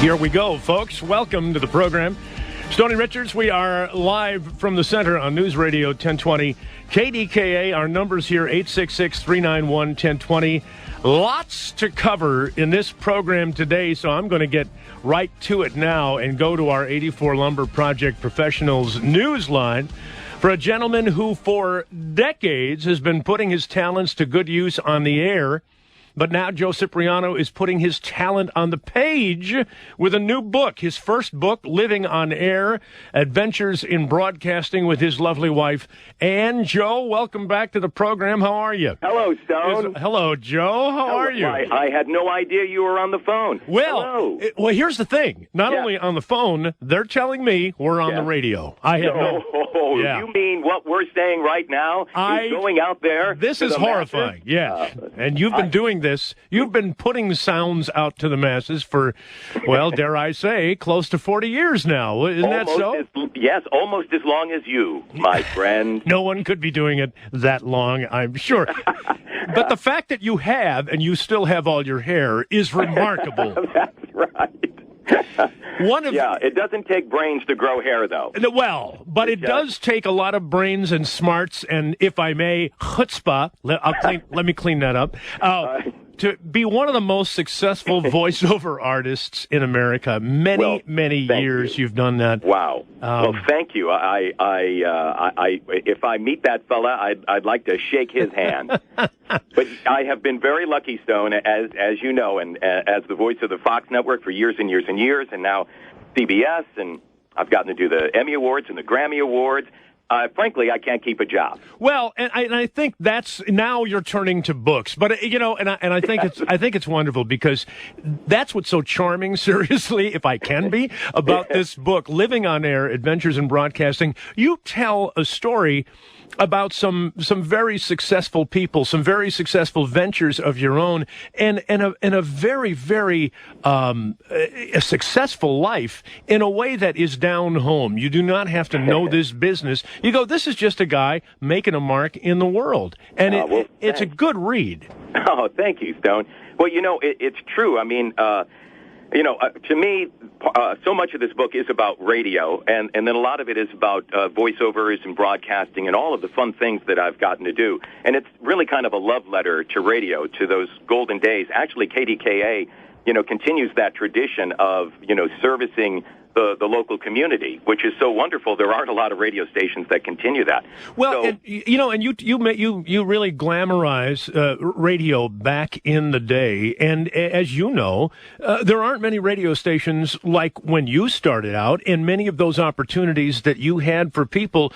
Here we go, folks. Welcome to the program. Stoney Richards, we are live from the center on News Radio 1020 KDKA. Our numbers here, 866-391-1020. Lots to cover in this program today, so I'm going to get right to it now and go to our 84 Lumber Project Professionals news line for a gentleman who for decades has been putting his talents to good use on the air. But now Joe Cipriano is putting his talent on the page with a new book. His first book, Living on Air, Adventures in Broadcasting with his lovely wife, Ann. Joe, welcome back to the program. How are you? Hello, Stone. Hello, Joe. How are you? I had no idea you were on the phone. Well, here's the thing. Not only on the phone, they're telling me we're on the radio. I have You mean what we're saying right now is going out there? This is horrifying. And you've been doing this. You've been putting sounds out to the masses for, well, dare I say, close to 40 years now. Isn't that so? Yes, almost as long as you, my friend. No one could be doing it that long, I'm sure. But the fact that you have, and you still have all your hair, is remarkable. That's right. It doesn't take brains to grow hair, though. Well, but it does take a lot of brains and smarts, and if I may, chutzpah. Let me clean that up. To be one of the most successful voiceover artists in America, many years you've done that. Wow. Well, thank you. If I meet that fella, I'd like to shake his hand. But I have been very lucky, Stone, as you know, and as the voice of the Fox network for years and years and years, and now CBS, and I've gotten to do the Emmy Awards and the Grammy Awards. Frankly, I can't keep a job. Well, and I think that's now you're turning to books, but I think it's wonderful because that's what's so charming. Seriously, if I can be about this book, Living on Air: Adventures in Broadcasting. You tell a story about some very successful people, some very successful ventures of your own, and a very, very a successful life in a way that is down home. You do not have to know this business. You go, this is just a guy making a mark in the world, and it's a good read. Oh, thank you, Stone. Well, it's true. I mean, to me, so much of this book is about radio, and then a lot of it is about voiceovers and broadcasting and all of the fun things that I've gotten to do. And it's really kind of a love letter to radio, to those golden days. Actually, KDKA, continues that tradition of, servicing the local community, which is so wonderful. There aren't a lot of radio stations that continue that. Well, and you really glamorize radio back in the day, and as you know, there aren't many radio stations like when you started out, and many of those opportunities that you had for people,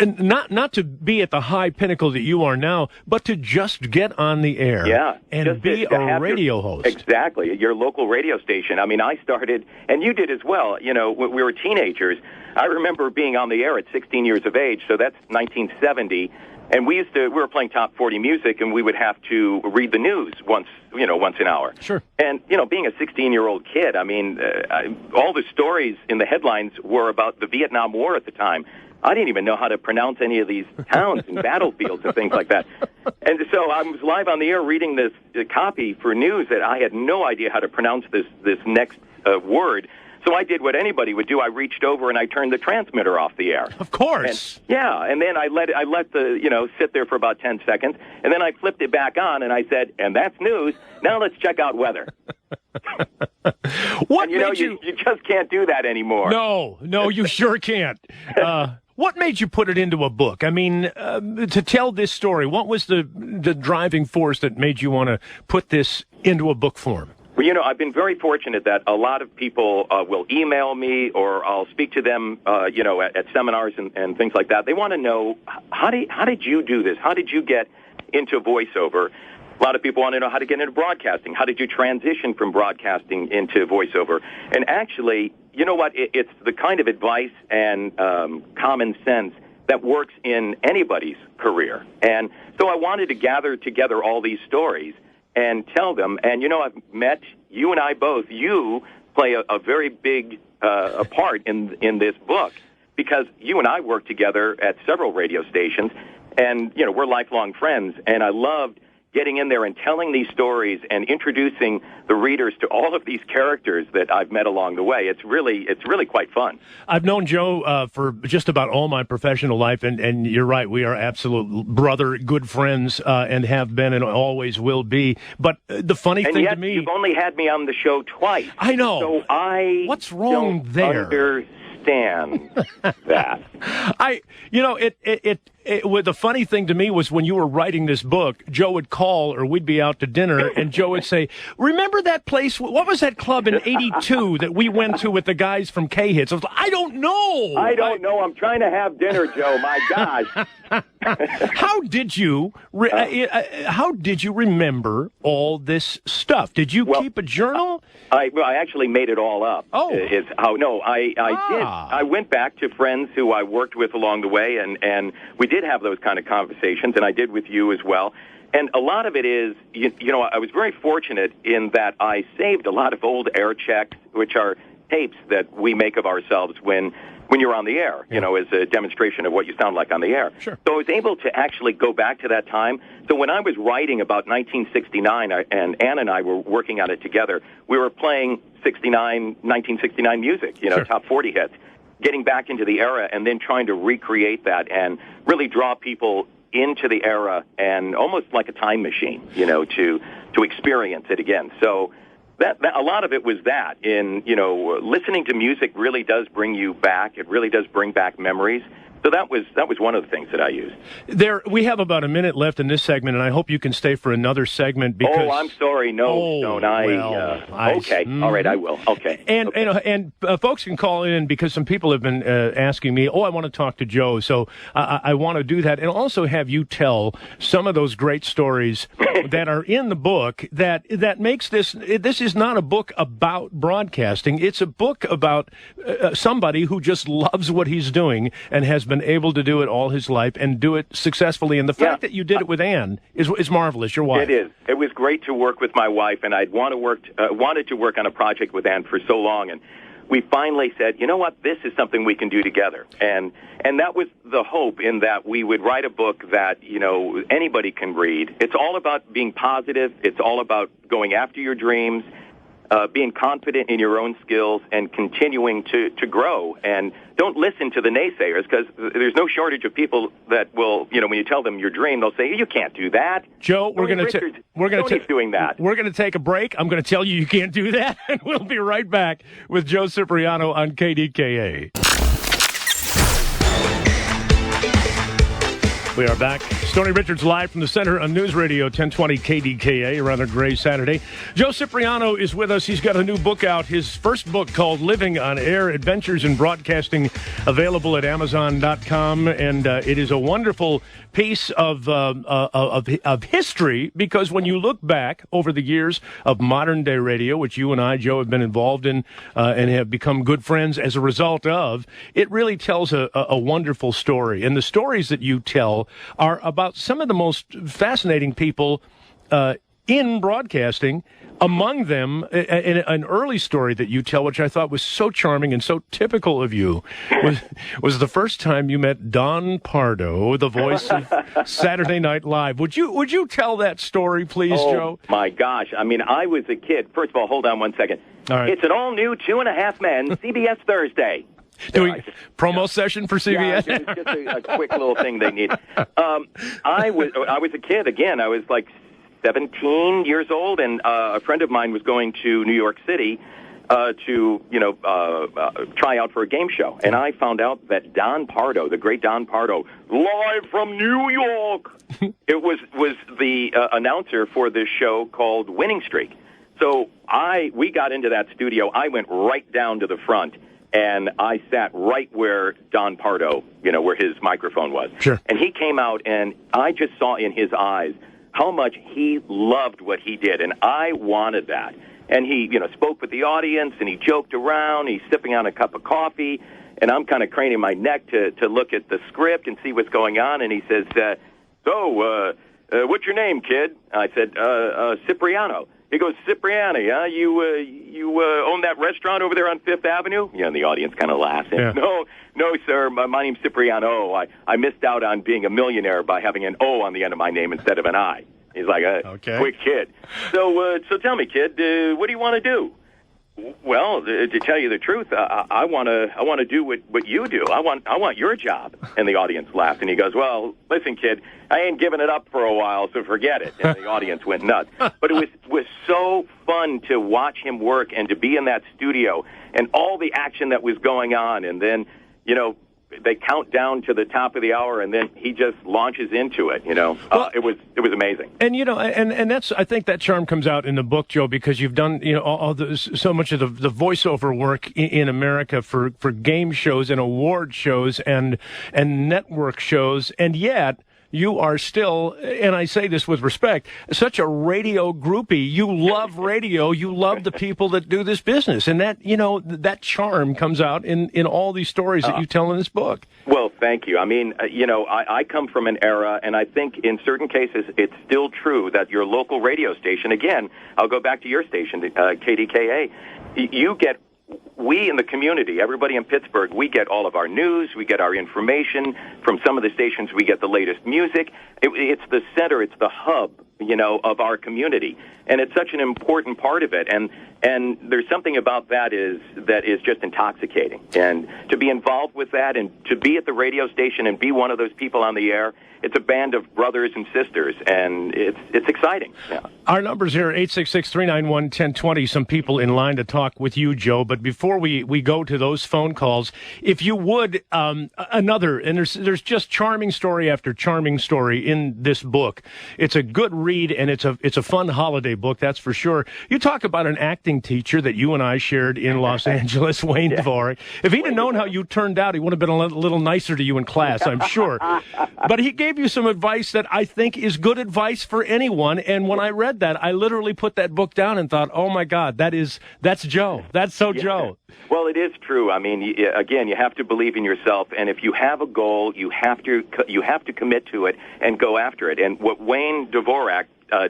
not to be at the high pinnacle that you are now, but to just get on the air and be a radio host. Exactly, your local radio station. I mean, I started, and you did as well. When we were teenagers, I remember being on the air at 16 years of age, so that's 1970, and we were playing top 40 music, and we would have to read the news once an hour. Sure. And, being a 16-year-old kid, I mean, all the stories in the headlines were about the Vietnam War at the time. I didn't even know how to pronounce any of these towns and battlefields and things like that. And so I was live on the air reading this copy for news that I had no idea how to pronounce this next word. So I did what anybody would do. I reached over and I turned the transmitter off the air. Of course. And then I let the sit there for about 10 seconds, and then I flipped it back on and I said, and that's news. Now let's check out weather. You just can't do that anymore. No, you sure can't. What made you put it into a book? I mean, to tell this story, what was the driving force that made you want to put this into a book form? Well, I've been very fortunate that a lot of people will email me, or I'll speak to them, at seminars and things like that. They want to know, how did you do this? How did you get into voiceover? A lot of people want to know how to get into broadcasting. How did you transition from broadcasting into voiceover? And actually, you know what? It's the kind of advice and common sense that works in anybody's career. And so I wanted to gather together all these stories and tell them. And, I've met you and I both. You play a very big a part in this book because you and I work together at several radio stations, and, we're lifelong friends. And I loved getting in there and telling these stories and introducing the readers to all of these characters that I've met along the way. It's really quite fun. I've known Joe for just about all my professional life, and you're right, we are absolute brother, good friends, and have been and always will be. But the funny thing to me... you've only had me on the show twice. I know. So what's wrong don't there? Understand that. The funny thing to me was when you were writing this book, Joe would call or we'd be out to dinner and Joe would say, remember that place? What was that club in 82 that we went to with the guys from K-Hits? I was like, I don't know. I don't know. I'm trying to have dinner, Joe. My gosh. How did you remember all this stuff? Did you keep a journal? I actually made it all up. Oh. I did. I went back to friends who I worked with along the way, and we did have those kind of conversations, and I did with you as well. And a lot of it is, I was very fortunate in that I saved a lot of old air checks, which are tapes that we make of ourselves when you're on the air, as a demonstration of what you sound like on the air. Sure. So I was able to actually go back to that time. So when I was writing about 1969, and Ann and I were working on it together, we were playing 1969 music, Sure. top 40 hits, getting back into the era and then trying to recreate that and really draw people into the era and almost like a time machine, to experience it again. So that a lot of it was that. Listening to music really does bring you back. It really does bring back memories. So that was one of the things that I used. We have about a minute left in this segment, and I hope you can stay for another segment because... Oh, I'm sorry. No, don't. Okay. All right, I will. Okay. And folks can call in because some people have been asking me, I want to talk to Joe, so I want to do that. And also have you tell some of those great stories that are in the book that makes this is not a book about broadcasting. It's a book about somebody who just loves what he's doing and has been able to do it all his life and do it successfully. And the fact that you did it with Ann is marvelous. Your wife. It is. It was great to work with my wife, and I'd wanted to work on a project with Ann for so long, and we finally said, you know what, this is something we can do together. And that was the hope, in that we would write a book that, anybody can read. It's all about being positive. It's all about going after your dreams, being confident in your own skills, and continuing to grow. And don't listen to the naysayers, because there's no shortage of people that will, when you tell them your dream, they'll say, you can't do that. Joe, we're going to doing that. We're going to take a break. I'm going to tell you can't do that, and we'll be right back with Joe Cipriano on KDKA. We are back. Stoney Richards live from the center on News Radio 1020 KDKA around a gray Saturday. Joe Cipriano is with us. He's got a new book out. His first book called Living on Air, Adventures in Broadcasting, available at Amazon.com. And it is a wonderful piece of history, because when you look back over the years of modern day radio, which you and I, Joe, have been involved in and have become good friends as a result of, it really tells a wonderful story. And the stories that you tell are about some of the most fascinating people in broadcasting. Among them, an early story that you tell, which I thought was so charming and so typical of you, was the first time you met Don Pardo, the voice of Saturday Night Live. Would you tell that story, please, Joe? Oh, my gosh. I mean, I was a kid. First of all, hold on one second. All right. It's an all-new 2.5 Men, CBS Thursday. Doing promo session for CBS? Yeah, just a quick little thing they need. I was a kid, again. I was like 17 years old, and a friend of mine was going to New York City to try out for a game show. And I found out that Don Pardo, the great Don Pardo, live from New York, it was the announcer for this show called Winning Streak. So we got into that studio. I went right down to the front, and I sat right where Don Pardo, where his microphone was. Sure. And he came out, and I just saw in his eyes how much he loved what he did, and I wanted that. And he, spoke with the audience, and he joked around. He's sipping on a cup of coffee, and I'm kind of craning my neck to look at the script and see what's going on. And he says, "So, what's your name, kid?" I said, "Cipriano." He goes, "Cipriano, huh? You own that restaurant over there on Fifth Avenue?" And the audience kind of laughs. Yeah. No, sir. My name's Cipriano. I missed out on being a millionaire by having an O on the end of my name instead of an I. He's like, okay. Quick, kid. So tell me, kid, what do you want to do? Well, to tell you the truth, I want to do what you do. I want your job. And the audience laughed, and he goes, well, listen, kid, I ain't giving it up for a while, so forget it. And the audience went nuts. But it was so fun to watch him work and to be in that studio and all the action that was going on. And then, they count down to the top of the hour, and then he just launches into it. Well, it was amazing. And and that's, I think that charm comes out in the book, Joe, because you've done so much of the voiceover work in America for game shows and award shows and network shows, and yet you are still, and I say this with respect, such a radio groupie. You love radio. You love the people that do this business. And that, that charm comes out in all these stories that you tell in this book. Well, thank you. I mean, I come from an era, and I think in certain cases it's still true that your local radio station, again, I'll go back to your station, KDKA, we in the community, everybody in Pittsburgh, we get all of our news, we get our information. From some of the stations, we get the latest music. It's the center, it's the hub, of our community. And it's such an important part of it. And there's something about that is just intoxicating. And to be involved with that and to be at the radio station and be one of those people on the air, it's a band of brothers and sisters, and it's exciting. Yeah. Our number's here, 866-391-1020. Some people in line to talk with you, Joe. But before we go to those phone calls, if you would, and there's just charming story after charming story in this book. It's a good read, and it's a fun holiday book, that's for sure. You talk about an acting teacher that you and I shared in Los Angeles, Wayne Dvorak. If he'd have known how you turned out, he would have been a little nicer to you in class, I'm sure. But he gave you some advice that I think is good advice for anyone. And when I read that, I literally put that book down and thought, oh my God, that's Joe. That's so Joe. Well, it is true. I mean, again, you have to believe in yourself, and if you have a goal, you have to commit to it and go after it. And what Wayne Dvorak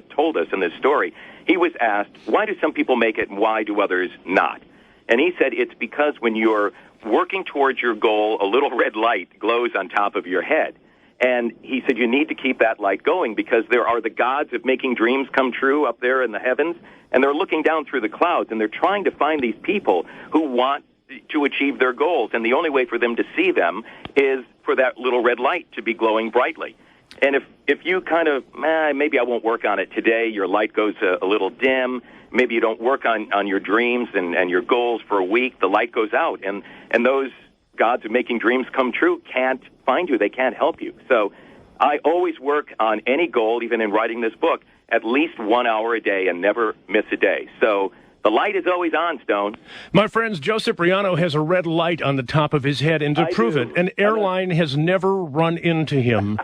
told us in this story, he was asked, why do some people make it and why do others not? And he said it's because when you're working towards your goal, a little red light glows on top of your head. And he said you need to keep that light going because there are the gods of making dreams come true up there in the heavens, and they're looking down through the clouds, and they're trying to find these people who want to achieve their goals. And the only way for them to see them is for that little red light to be glowing brightly. And if you kind of, maybe I won't work on it today, your light goes a little dim, maybe you don't work on your dreams and your goals for a week, the light goes out, and those gods of making dreams come true can't find you. They can't help you. So I always work on any goal, even in writing this book, at least 1 hour a day and never miss a day. So the light is always on, Stone. My friends, Joe Cipriano has a red light on the top of his head, and to prove it, an airline has never run into him,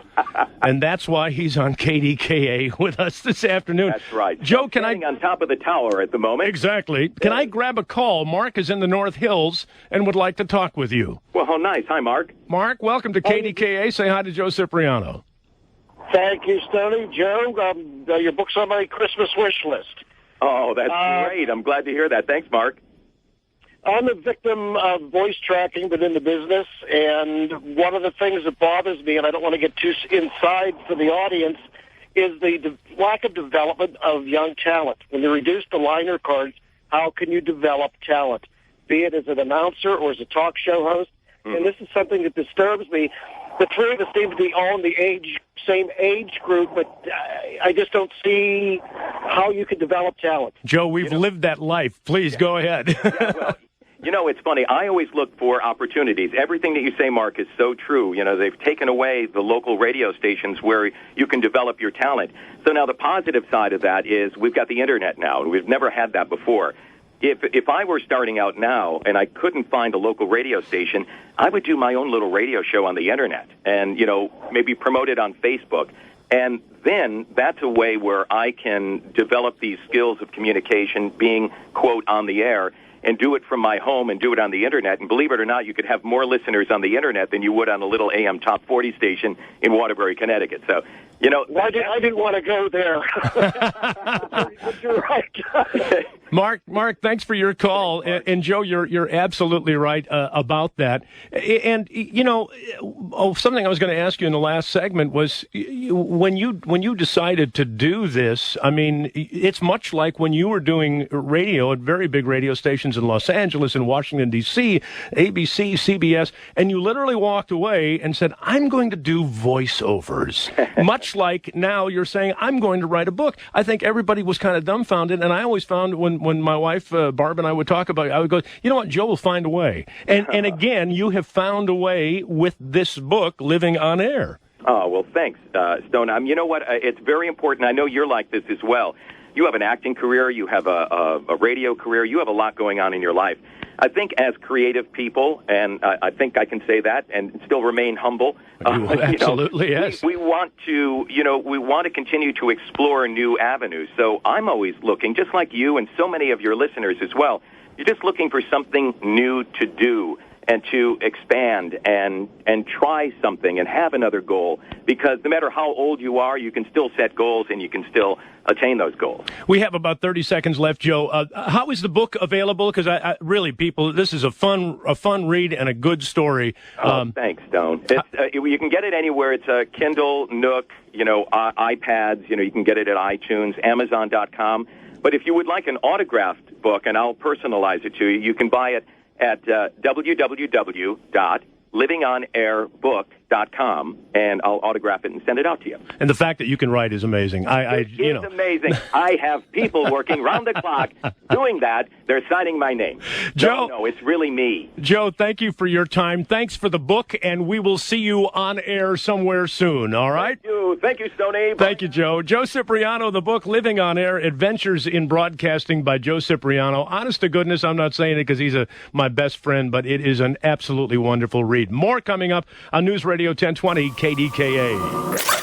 and that's why he's on KDKA with us this afternoon. That's right. Joe, can I... on top of the tower at the moment. Exactly. Can I grab a call? Mark is in the North Hills and would like to talk with you. Well, how nice. Hi, Mark. Mark, welcome to KDKA. Say hi to Joe Cipriano. Thank you, Stoney. Joe, your book's on my Christmas wish list. Oh, that's great. I'm glad to hear that. Thanks, Mark. I'm a victim of voice tracking within the business, and one of the things that bothers me, and I don't want to get too inside for the audience, is the lack of development of young talent. When you reduce the liner cards, how can you develop talent, be it as an announcer or as a talk show host? Mm-hmm. And this is something that disturbs me. The three of us seem to be all in the same age group, but I just don't see how you can develop talent. Joe, we've lived that life. Please go ahead. Well, it's funny. I always look for opportunities. Everything that you say, Mark, is so true. They've taken away the local radio stations where you can develop your talent. So now the positive side of that is we've got the Internet now, and we've never had that before. If I were starting out now and I couldn't find a local radio station, I would do my own little radio show on the Internet and, maybe promote it on Facebook. And then that's a way where I can develop these skills of communication, being, quote, on the air, and do it from my home and do it on the Internet. And believe it or not, you could have more listeners on the Internet than you would on a little AM Top 40 station in Waterbury, Connecticut. So, I didn't want to go there. But you're right. Mark, thanks for your call. And Joe, you're absolutely right about that. And something I was going to ask you in the last segment was when you decided to do this. I mean, it's much like when you were doing radio at very big radio stations in Los Angeles and Washington D.C., ABC, CBS, and you literally walked away and said, "I'm going to do voiceovers." Much like now you're saying, "I'm going to write a book." I think everybody was kind of dumbfounded, and I always found when my wife Barb and I would talk about it, I would go, "You know what, Joe will find a way." And again, you have found a way with this book, Living on Air. Oh, well, thanks, Stone. You know what? It's very important. I know you're like this as well. You have an acting career. You have a radio career. You have a lot going on in your life. I think as creative people, and I think I can say that and still remain humble. Absolutely, yes. We want to continue to explore new avenues. So I'm always looking, just like you and so many of your listeners as well. You're just looking for something new to do and to expand and try something and have another goal. Because no matter how old you are, you can still set goals and you can still attain those goals. We have about 30 seconds left, Joe. How is the book available? Because I really, people, this is a fun read and a good story. Thanks, Stone. You can get it anywhere. It's a Kindle, Nook, iPads. You can get it at iTunes, Amazon.com. But if you would like an autographed book, and I'll personalize it to you, you can buy it at www.livingonairbook.com, and I'll autograph it and send it out to you. And the fact that you can write is amazing. It's amazing. I have people working round the clock doing that. They're signing my name. Joe, no, it's really me. Joe, thank you for your time. Thanks for the book, and we will see you on air somewhere soon, all right? Thank you, Stoney. Thank you, Joe. Joe Cipriano, the book Living on Air, Adventures in Broadcasting by Joe Cipriano. Honest to goodness, I'm not saying it because he's my best friend, but it is an absolutely wonderful read. More coming up on News Radio 1020 KDKA.